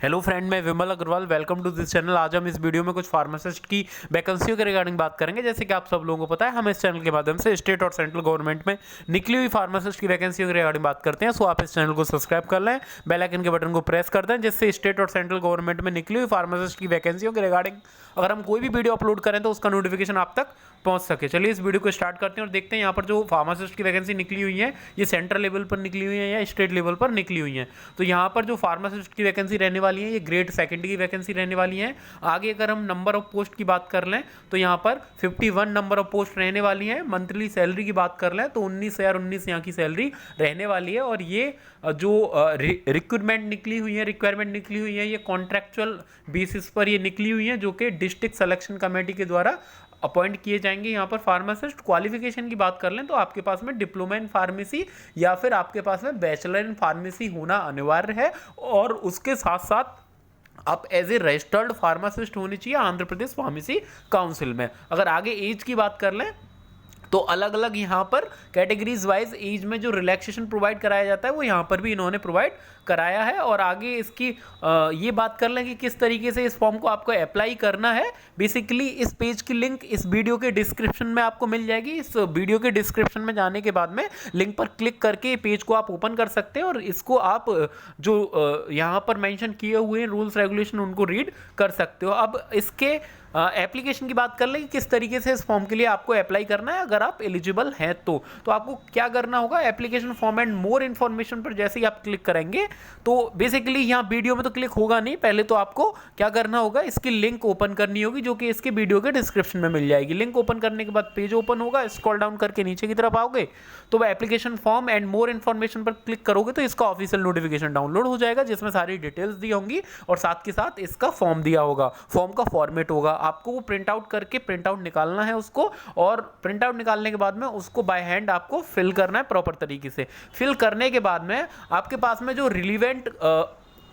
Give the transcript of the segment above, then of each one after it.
Hello friend, मैं Vimal Agrawal. Welcome to this channel. आज हम इस वीडियो में कुछ फार्मासिस्ट की वैकेंसियों के रिगार्डिंग बात करेंगे। जैसे कि आप सब लोगों को पता है, हम इस चैनल के माध्यम से स्टेट और सेंट्रल गवर्नमेंट में निकली हुई फार्मासिस्ट की वैकेंसियों के रिगार्डिंग बात करते हैं। सो आप इस चैनल को सब्सक्राइब कर लें, बेल आइकन के बटन को प्रेस कर दें, जिससे स्टेट और सेंट्रल गवर्नमेंट में निकली हुई फार्मासिस्ट की वैकेंसियों के रिगार्डिंग अगर हम कोई भी वीडियो अपलोड करें तो उसका नोटिफिकेशन आप तक पहुंच सके। चलिए इस वीडियो को स्टार्ट करते हैं और देखते हैं यहाँ पर जो फार्मासिस्ट की वैकेंसी निकली हुई है ये सेंट्रल लेवल पर निकली हुई है या स्टेट लेवल पर निकली हुई है। तो यहाँ पर जो फार्मासिस्ट की वैकेंसी रहने वाली है ये ग्रेड सेकंड की वैकेंसी रहने वाली है। आगे अगर हम नंबर ऑफ पोस्ट की बात कर लें तो यहाँ पर 51 नंबर ऑफ पोस्ट रहने वाली है। मंथली सैलरी की बात कर लें तो 19,019 यहाँ की सैलरी रहने वाली है। और ये जो रिक्रूटमेंट निकली हुई है, रिक्वायरमेंट निकली हुई है, ये कॉन्ट्रैक्चुअल बेसिस पर ये निकली हुई है, जो कि डिस्ट्रिक्ट सिलेक्शन कमेटी के द्वारा अपॉइंट किए जाएंगे। यहाँ पर फार्मासिस्ट क्वालिफिकेशन की बात कर लें तो आपके पास में डिप्लोमा इन फार्मेसी या फिर आपके पास में बैचलर इन फार्मेसी होना अनिवार्य है। और उसके साथ साथ आप एज ए रजिस्टर्ड फार्मासिस्ट होनी चाहिए आंध्र प्रदेश फार्मेसी काउंसिल में। अगर आगे एज की बात कर लें तो अलग अलग यहाँ पर कैटेगरीज वाइज एज में जो रिलैक्सेशन प्रोवाइड कराया जाता है वो यहाँ पर भी इन्होंने प्रोवाइड कराया है। और आगे इसकी ये बात कर लें कि किस तरीके से इस फॉर्म को आपको अप्लाई करना है। बेसिकली इस पेज की लिंक इस वीडियो के डिस्क्रिप्शन में आपको मिल जाएगी। इस वीडियो के डिस्क्रिप्शन में जाने के बाद में लिंक पर क्लिक करके पेज को आप ओपन कर सकते हैं और इसको आप जो यहाँ पर मेंशन किए हुए हैं रूल्स रेगुलेशन उनको रीड कर सकते हो। अब इसके एप्लीकेशन की बात कर लें कि किस तरीके से इस फॉर्म के लिए आपको अप्लाई करना है अगर आप एलिजिबल हैं तो आपको क्या करना होगा। Application form and more information पर जैसे ही आप क्लिक करेंगे तो बेसिकली यहाँ वीडियो में तो क्लिक होगा नहीं, पहले तो आपको क्या करना होगा, इसकी लिंक ओपन करनी होगी जो कि इसके वीडियो के डिस्क्रिप्शन में मिल जाएगी। लिंक ओपन करने के बाद पेज ओपन होगा, स्क्रॉल डाउन करके नीचे की तरफ आओगे तो वह application form and more information पर क्लिक करोगे तो इसका ऑफिशियल नोटिफिकेशन डाउनलोड हो जाएगा जिसमें सारी डिटेल्स दी होंगी और साथ के साथ इसका फॉर्म दिया होगा। फॉर्म का फॉर्मेट होगा, आपको वो प्रिंट आउट करके प्रिंट आउट निकालना है उसको, और प्रिंट आउट निकालने के बाद में उसको बाय हैंड आपको फिल करना है प्रॉपर तरीके से। फिल करने के बाद में आपके पास में जो रिलीवेंट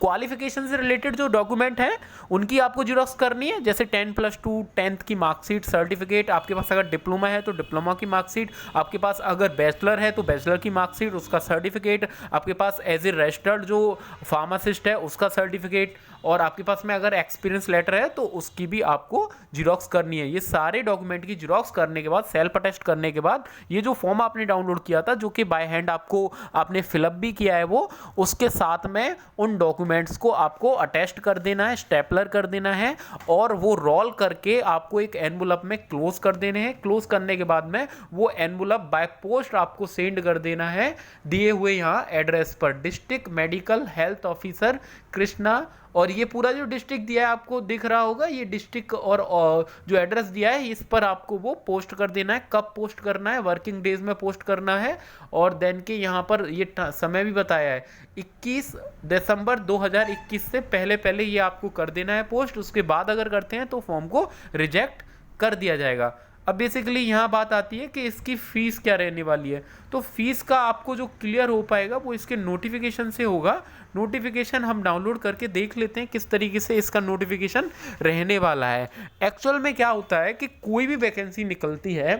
क्वालिफिकेशन से रिलेटेड जो डॉक्यूमेंट है उनकी आपको जीरोक्स करनी है। जैसे 10+2 10th की मार्कशीट, सर्टिफिकेट, आपके पास अगर डिप्लोमा है तो डिप्लोमा की मार्कशीट, आपके पास अगर बैचलर है तो बैचलर की मार्कशीट, उसका सर्टिफिकेट, आपके पास एज ए रजिस्टर्ड जो फार्मासिस्ट है उसका सर्टिफिकेट, और आपके पास में अगर एक्सपीरियंस लेटर है तो उसकी भी आपको जीरोक्स करनी है। ये सारे डॉक्यूमेंट की जीरोक्स करने के बाद, सेल्फ अटेस्ट करने के बाद, ये जो फॉर्म आपने डाउनलोड किया था जो कि बाय हैंड आपने फिलअप भी किया है वो, उसके साथ में उन डॉक्यूमेंट्स को आपको अटेस्ट कर देना है, स्टेपलर कर देना है और वो रोल करके आपको एक एनवलप में क्लोज कर देने हैं। क्लोज करने के बाद में वो एनवलप बाय पोस्ट आपको सेंड कर देना है दिए हुए यहाँ एड्रेस पर, district medical health officer Krishna. और ये पूरा जो डिस्ट्रिक्ट दिया है आपको दिख रहा होगा, ये डिस्ट्रिक्ट और जो एड्रेस दिया है इस पर आपको वो पोस्ट कर देना है। कब पोस्ट करना है, वर्किंग डेज में पोस्ट करना है। और देन के यहाँ पर ये समय भी बताया है 21 दिसंबर 2021 से पहले ये आपको कर देना है पोस्ट। उसके बाद अगर करते हैं तो फॉर्म को रिजेक्ट कर दिया जाएगा। अब बेसिकली यहाँ बात आती है कि इसकी फ़ीस क्या रहने वाली है। तो फीस का आपको जो क्लियर हो पाएगा वो इसके नोटिफिकेशन से होगा। नोटिफिकेशन हम डाउनलोड करके देख लेते हैं किस तरीके से इसका नोटिफिकेशन रहने वाला है। एक्चुअल में क्या होता है कि कोई भी वैकेंसी निकलती है,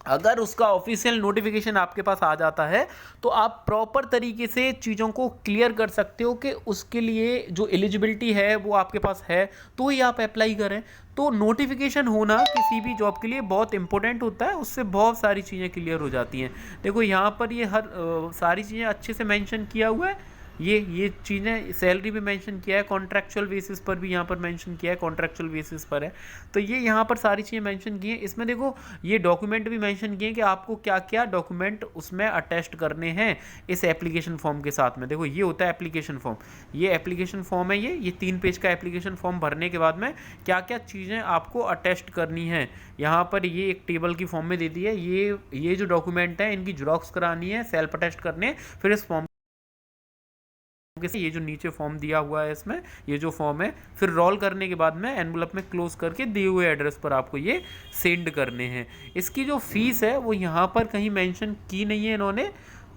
अगर उसका ऑफिशियल नोटिफिकेशन आपके पास आ जाता है तो आप प्रॉपर तरीके से चीज़ों को क्लियर कर सकते हो कि उसके लिए जो एलिजिबिलिटी है वो आपके पास है तो ही आप अप्लाई करें। तो नोटिफिकेशन होना किसी भी जॉब के लिए बहुत इंपॉर्टेंट होता है, उससे बहुत सारी चीज़ें क्लियर हो जाती हैं। देखो यहाँ पर ये हर सारी चीज़ें अच्छे से मेंशन किया हुआ है। ये चीज़ें सैलरी भी मेंशन किया है, कॉन्ट्रैक्चुअल बेसिस पर भी यहाँ पर मेंशन किया है, कॉन्ट्रैक्चुअल बेसिस पर है। तो ये यहाँ पर सारी चीज़ें मेंशन की हैं। इसमें देखो ये डॉक्यूमेंट भी मेंशन किए हैं कि आपको क्या क्या डॉक्यूमेंट उसमें अटेस्ट करने हैं इस एप्लीकेशन फॉर्म के साथ में। देखो ये होता है एप्लीकेशन फॉर्म, ये एप्लीकेशन फॉर्म है, ये 3 पेज का एप्लीकेशन फॉर्म भरने के बाद में क्या क्या चीज़ें आपको अटेस्ट करनी है यहाँ पर ये एक टेबल की फॉर्म में दे दी है। ये जो डॉक्यूमेंट है इनकी जेरॉक्स करानी है, सेल्फ अटेस्ट करने, फिर इस फॉर्म ये जो नीचे फॉर्म दिया हुआ है इसमें ये जो फॉर्म है फिर रोल करने के बाद में एनवलप में क्लोज करके दिए हुए एड्रेस पर आपको ये सेंड करने हैं। इसकी जो फीस है वो यहाँ पर कहीं मेंशन की नहीं है इन्होंने,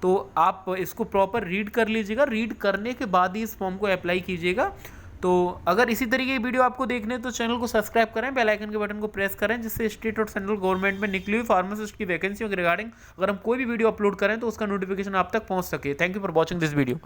तो आप इसको प्रॉपर रीड कर लीजिएगा। रीड करने के बाद ही इस फॉर्म को अप्लाई कीजिएगा। तो अगर इसी तरीके की वीडियो आपको देखने तो चैनल को सब्सक्राइब करें, बेल आइकन के बटन को प्रेस करें, जिससे स्टेट और सेंट्रल गवर्नमेंट में निकली हुई फार्मासिस्ट की वैकेंसियों के रिगार्डिंग अगर हम कोई भी वीडियो अपलोड करें तो उसका नोटिफिकेशन आप तक पहुंच सके। Thank you for watching this video.